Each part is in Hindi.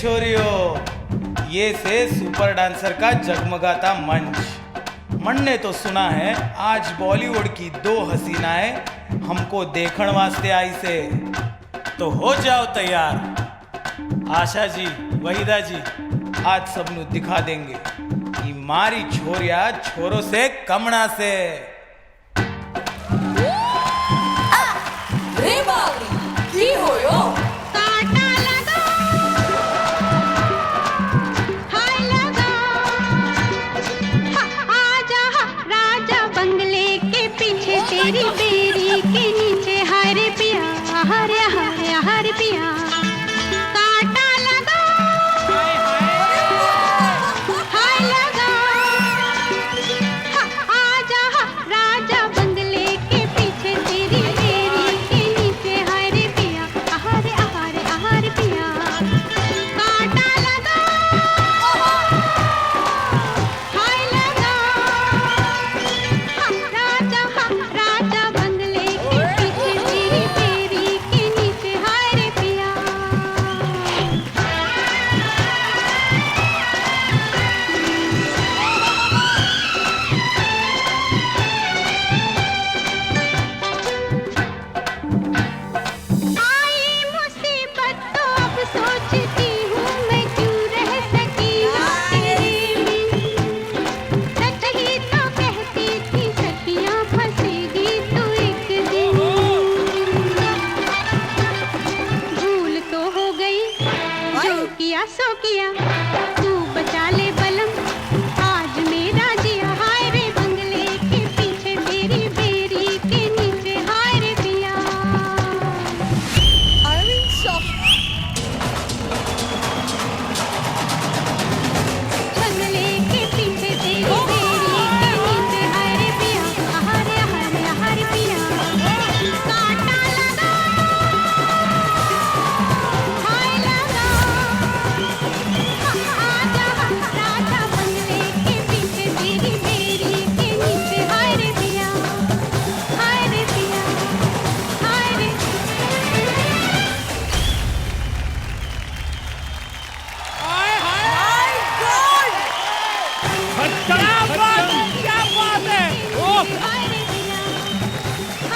छोरियो, ये से सुपर डांसर का जगमगाता मंच। मन ने तो सुना है आज बॉलीवुड की दो हसीनाएं हमको देखण वास्ते आई से, तो हो जाओ तैयार। आशा जी, वहीदा जी आज सबनु दिखा देंगे कि मारी छोरिया छोरों से कमना से। रे बावली की होयो? तेरी बेरी के नीचे हरे पिया, हरे हरे हरे पिया, कांटा लगा, हाय लगा, आजा राजा बंगले के पीछे तेरी बेरी के नीचे हरे पिया, हरे हरे हरे पिया, कांटा लगा, हाय लगा, राजा बंगले के पीछे तेरी बेरी के नीचे हाय पिया। आई मुसीबत तो अब सोचती हूँ मैं क्यों रह सकी तेरे बिन। सच ही तो कहती थी सखियाँ फंसेगी तू एक दिन। भूल तो हो गई जो किया सो किया, तू बचा ले बलम आज मेरा जिया। हाय रे बंगले के पीछे तेरी बेरी के नीचे हाय रे पिया। बंगले के पीछे तेरी बेरी के नीचे हाय रे पिया, हरे हरे हरे पिया, कांटा लगा, हाय लगा, आजा राजा बंगले के पीछे तेरी बेरी के नीचे हाय रे पिया, हाय रे पिया, हाय रे। क्या बात है! Oh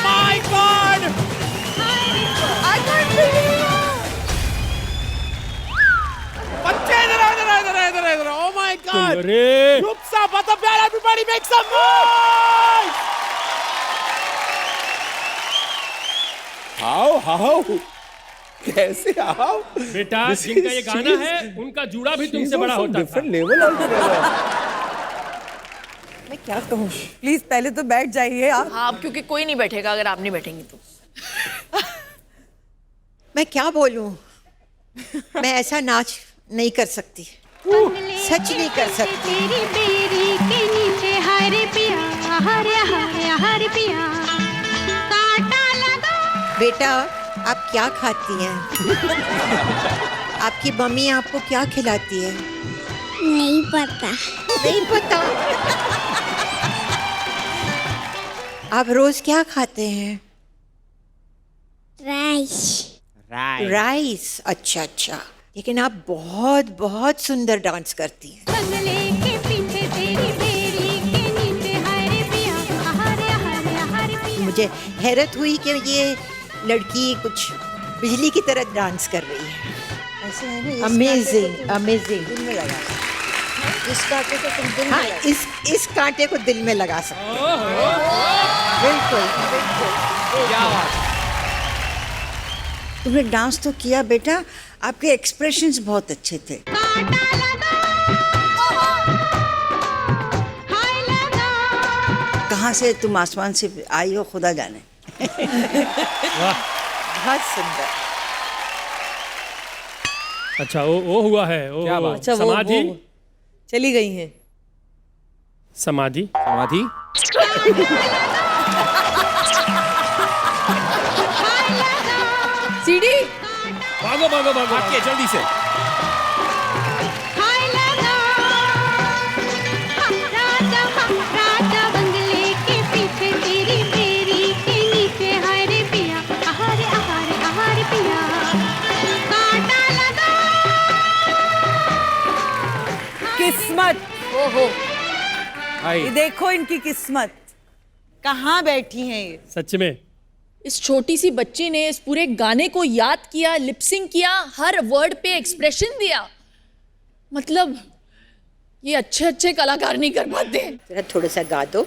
my God! बच्चे इधर! Oh my God! अरे Groups up at the bell, everybody make some noise! How कैसे आओ बेटा, जिनका ये गाना है उनका जूड़ा भी तुमसे बड़ा होता था। डिफरेंट लेवल मैं क्या कहूँ, प्लीज पहले तो बैठ जाइए आप। हाँ, अब क्योंकि कोई नहीं बैठेगा अगर आप नहीं बैठेंगी तो। मैं क्या बोलूं, मैं ऐसा नाच नहीं कर सकती, सच नहीं कर सकती। तेरी बेरी के नीचे हरे पिया, हरे हरे हरे पिया, कांटा लगा। बेटा आप क्या खाती हैं? आपकी मम्मी आपको क्या खिलाती है? नहीं पता। नहीं पता? आप रोज क्या खाते हैं? राइस। राइस। अच्छा, लेकिन आप बहुत बहुत सुंदर डांस करती हैं। बंगले के पीछे तेरी बेरी के नीचे हरे पिया, हरे हरे हरे पिया। मुझे हैरत हुई कि ये लड़की कुछ बिजली की तरह डांस कर रही है। ऐसे है ना, अमेजिंग अमेजिंग। दिल में लगा, इस कांटे को तुम दिल में हाँ, लगा। इस कांटे को दिल में लगा सकते हो। बिल्कुल बिल्कुल। तुमने डांस तो किया बेटा, आपके एक्सप्रेशंस बहुत अच्छे थे। कांटा लगा, हाय लगा। कहाँ से तुम आसमान से आई हो खुदा जाने। बहुत सुंदर। अच्छा, वो हुआ है वो, क्या बात? अच्छा, समाधि वो चली गई हैं। समाधि समाधि सीढ़ी भागो आके जल्दी से हाय लगा, राजा बंगले के पीछे तेरी बेरी के नीचे हाय रे पिया, हरे हरे हरे पिया, कांटा लगा, ओहो, ये देखो इनकी किस्मत, कहाँ बैठी हैं ये। सच में इस छोटी सी बच्ची ने इस पूरे गाने को याद किया, लिपसिंग किया, हर वर्ड पे एक्सप्रेशन दिया। मतलब ये अच्छे अच्छे कलाकार नहीं कर पाते। जरा थोड़ा सा गा दो।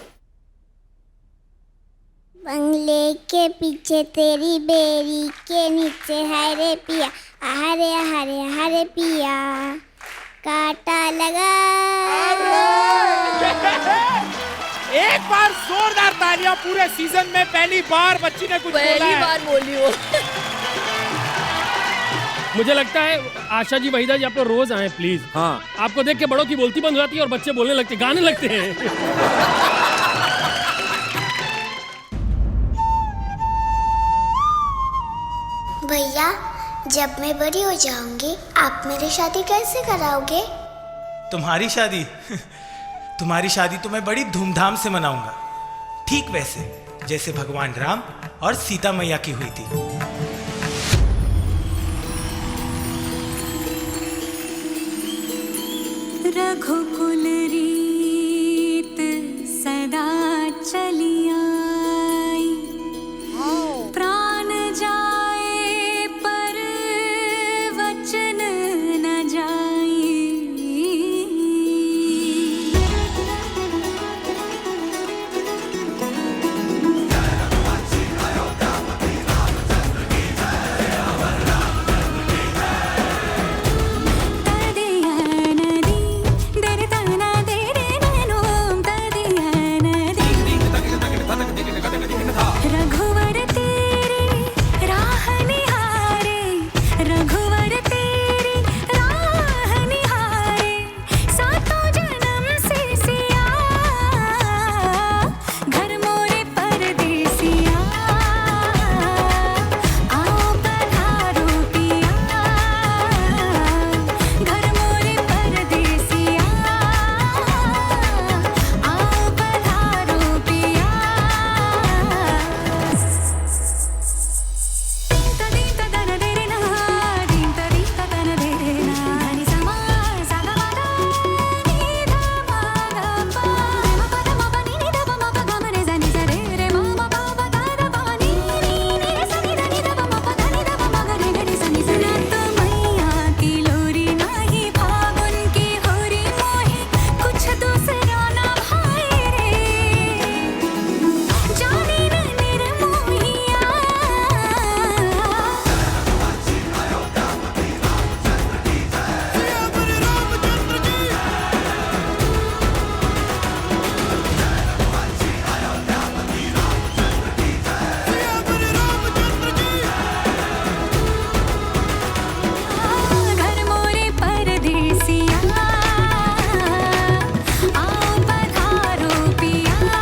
बंगले के पीछे तेरी बेरी के नीचे है रे पिया, हरे हरे हरे पिया, कांटा लगा। एक बार जोरदार तालियां। पूरे सीजन में पहली बार बच्ची ने कुछ बोला पहली है। बार बोली वो। मुझे लगता है आशा जी, वहीदा जी, आप लोग रोज आए प्लीज। हाँ। आपको देख के बड़ों की बोलती बंद हो जाती है और बच्चे बोलने लगते, गाने लगते हैं। भैया, जब मैं बड़ी हो जाऊंगी आप मेरी शादी कैसे कराओगे? तुम्हारी शादी? तुम्हारी शादी तो मैं बड़ी धूमधाम से मनाऊंगा, ठीक वैसे जैसे भगवान राम और सीता मैया की हुई थी। रघुकुल रीत सदा चली आई, प्राण जाए पर वचन न जाई। रघुवर तेरी राह निहारे, रघुवर तेरी राह निहारे, सातों जन्म से सिया, घर मोरे परदेसिया, आओ पधारो पिया, घर मोरे परदेसिया, आओ पधारो पिया। घर मोरे परदेसिया, आओ पधारो पिया,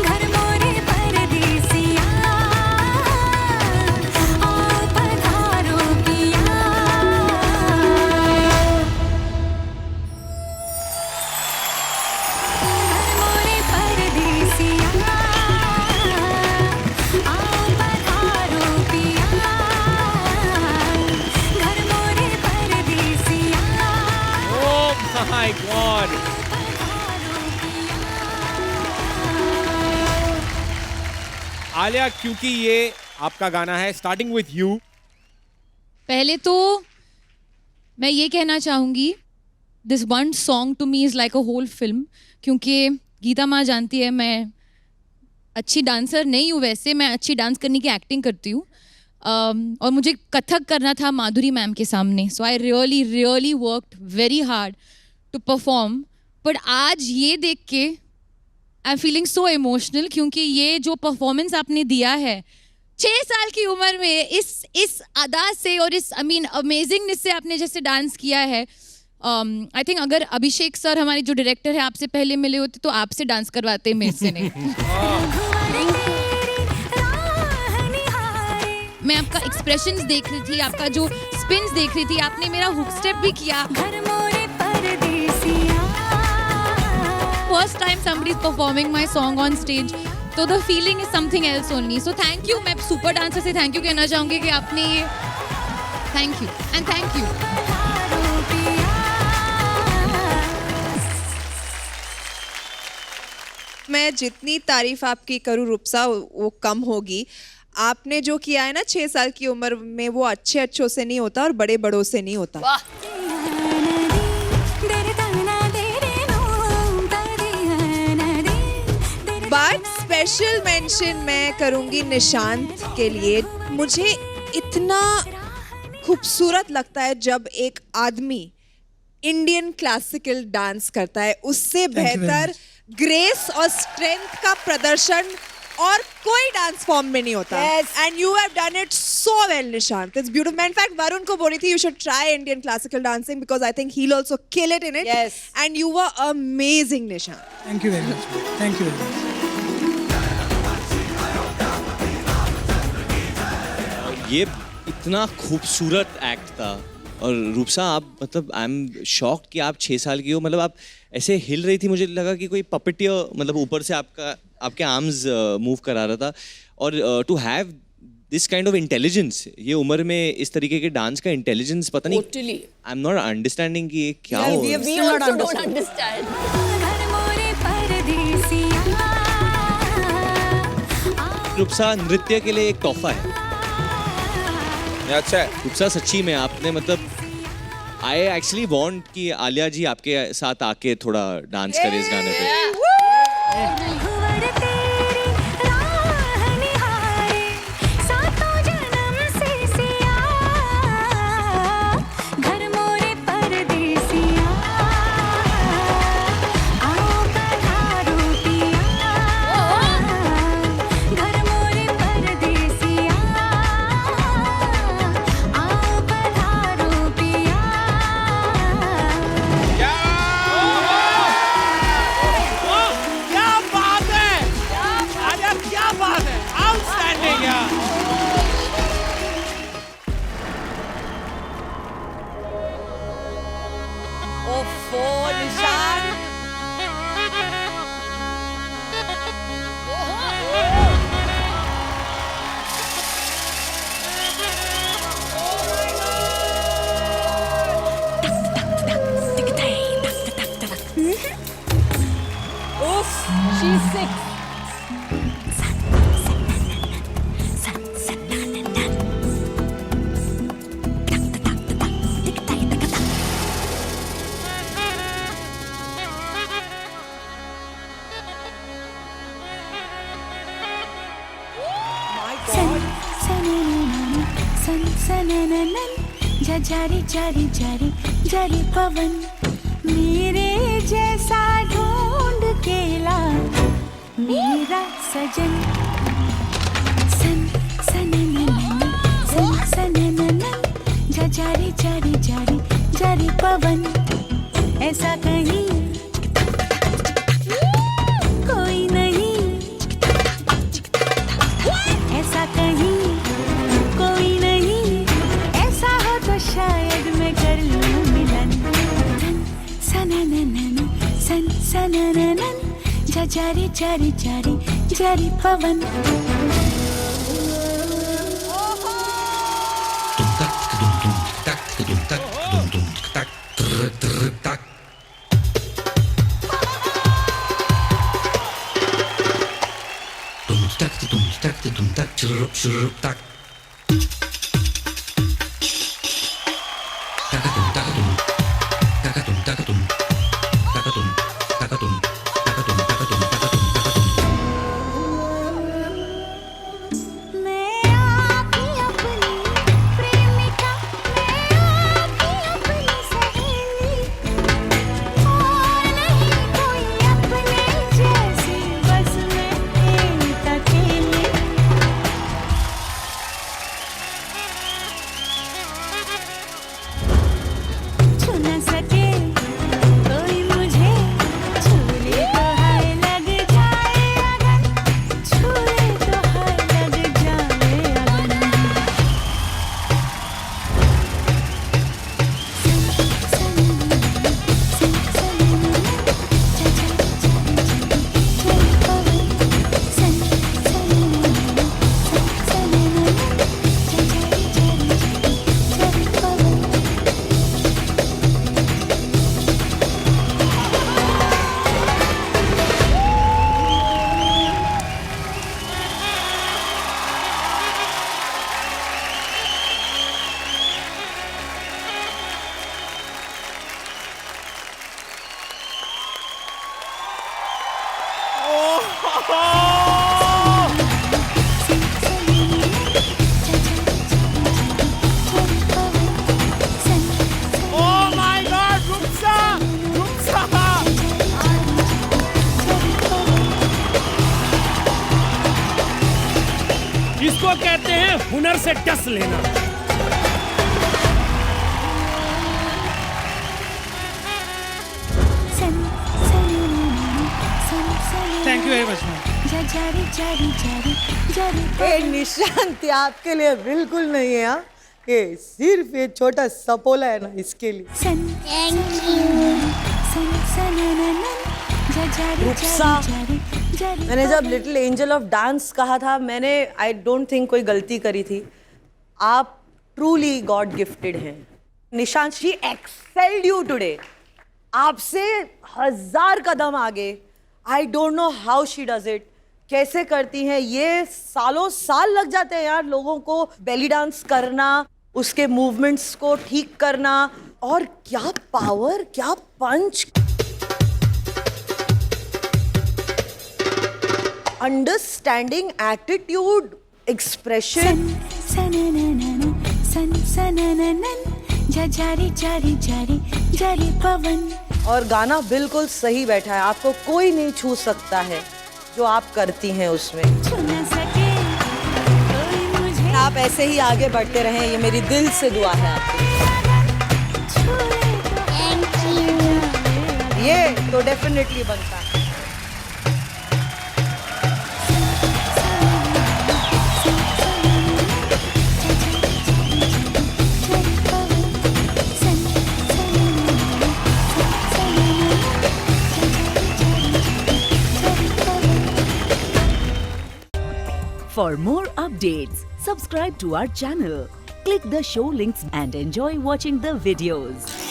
घर मोरे परदेसिया, आओ पधारो पिया। घर मोरे परदेसिया, आओ पधारो पिया, घर मोरे परदेसिया, Oh my God! आलिया, क्योंकि ये आपका गाना है स्टार्टिंग विथ यू, पहले तो मैं ये कहना चाहूँगी, this one song to me is like a whole film, क्योंकि गीता माँ जानती है मैं अच्छी डांसर नहीं हूँ, वैसे मैं अच्छी डांस करने की एक्टिंग करती हूँ, और मुझे कथक करना था माधुरी मैम के सामने, so I really really worked very hard to perform. But आज ये देख के I am feeling so emotional, क्योंकि ये जो परफॉर्मेंस आपने दिया है 6 साल की उम्र में, इस अदा से और इस अमेजिंगनेस से आपने जैसे डांस किया है, आई थिंक अगर अभिषेक सर हमारे जो डायरेक्टर है आपसे पहले मिले होते तो आपसे डांस करवाते, मेरे से नहीं। मैं आपका एक्सप्रेशंस देख रही थी, आपका जो स्पिन्स देख रही थी, आपने मेरा हुक स्टेप भी किया। First time somebody is performing my song on stage, तो the feeling is something else only. So thank you, मैं सुपर डांसर से थैंक यू कहना चाहूँगी कि आपने ये, thank you and thank you. मैं जितनी तारीफ आपकी करूँ रूपसा वो कम होगी। आपने जो किया है ना 6 साल की उम्र में, वो अच्छे अच्छों से नहीं होता और बड़े बड़ों से नहीं होता। वाह बट स्पेशल मेंशन मैं करूंगी निशांत के लिए। मुझे इतना खूबसूरत लगता है जब एक आदमी इंडियन क्लासिकल डांस करता है। उससे बेहतर ग्रेस और स्ट्रेंथ का प्रदर्शन और कोई डांस फॉर्म में नहीं होता। And you have done it so well Nishant, it's beautiful. मैं इनफैक्ट वरुण को बोली थी you should try Indian classical dancing because I think he will also kill it in it. And you were amazing Nishant. Thank you very much, thank you very much. ये इतना खूबसूरत एक्ट था। और रूपसा आप मतलब आई एम शॉक्ड कि आप 6 साल की हो। मतलब आप ऐसे हिल रही थी, मुझे लगा कि कोई पपेटियर मतलब ऊपर से आपके आर्म्स मूव करा रहा था। और to have this kind of intelligence ये उम्र में, इस तरीके के डांस का इंटेलिजेंस, पता नहीं आई एम नॉट अंडरस्टैंडिंग कि ये क्या हो रहा है। We also don't understand. Rupsa नृत्य के लिए एक तोहफा है। अच्छा है रूपसा, सच्ची में आपने मतलब आई एक्चुअली वांट कि आलिया जी आपके साथ आके थोड़ा डांस करे इस गाने पे। She's sick. जारी जारी जारी जारी पवन मेरे जैसा ढूंढ के ला मेरा सजन। सन सनननन सन सनननन जारी जारी जारी जारी पवन। ऐसा कहीं कोई नहीं, ऐसा कहीं कोई नहीं, ऐसा हो तो शायद मैं कर लूं मिलन। सनननन सन सनननन जारी जारी जारी जारी पवन। छू न सके कोई मुझे, छू ले तो हाय लगे Oh my God, Rupsa, Rupsa. इसको कहते हैं हुनर से टस लेना। Thank you very much ma'am. ये निशांत आपके लिए बिल्कुल नहीं है। हाँ? ये सिर्फ ये छोटा सपोला है ना, इसके लिए। रुपसा, मैंने जब लिटिल एंजल ऑफ डांस कहा था, मैंने आई डोंट थिंक कोई गलती करी थी। आप ट्रूली गॉड गिफ्टेड हैं। Nishant, she excelled you today. आपसे 1000 कदम आगे। I don't know how she does it. कैसे करती हैं ये? सालों साल लग जाते हैं यार लोगों को बेली डांस करना, उसके मूवमेंट्स को ठीक करना। और क्या पावर, क्या पंच, अंडरस्टैंडिंग, एटीट्यूड, एक्सप्रेशन। और गाना बिल्कुल सही बैठा है। आपको कोई नहीं छू सकता है जो आप करती हैं उसमें। आप ऐसे ही आगे बढ़ते रहें, ये मेरी दिल से दुआ है आपको। ये तो डेफिनेटली बनता है। For more updates, subscribe to our channel, click the show links and enjoy watching the videos.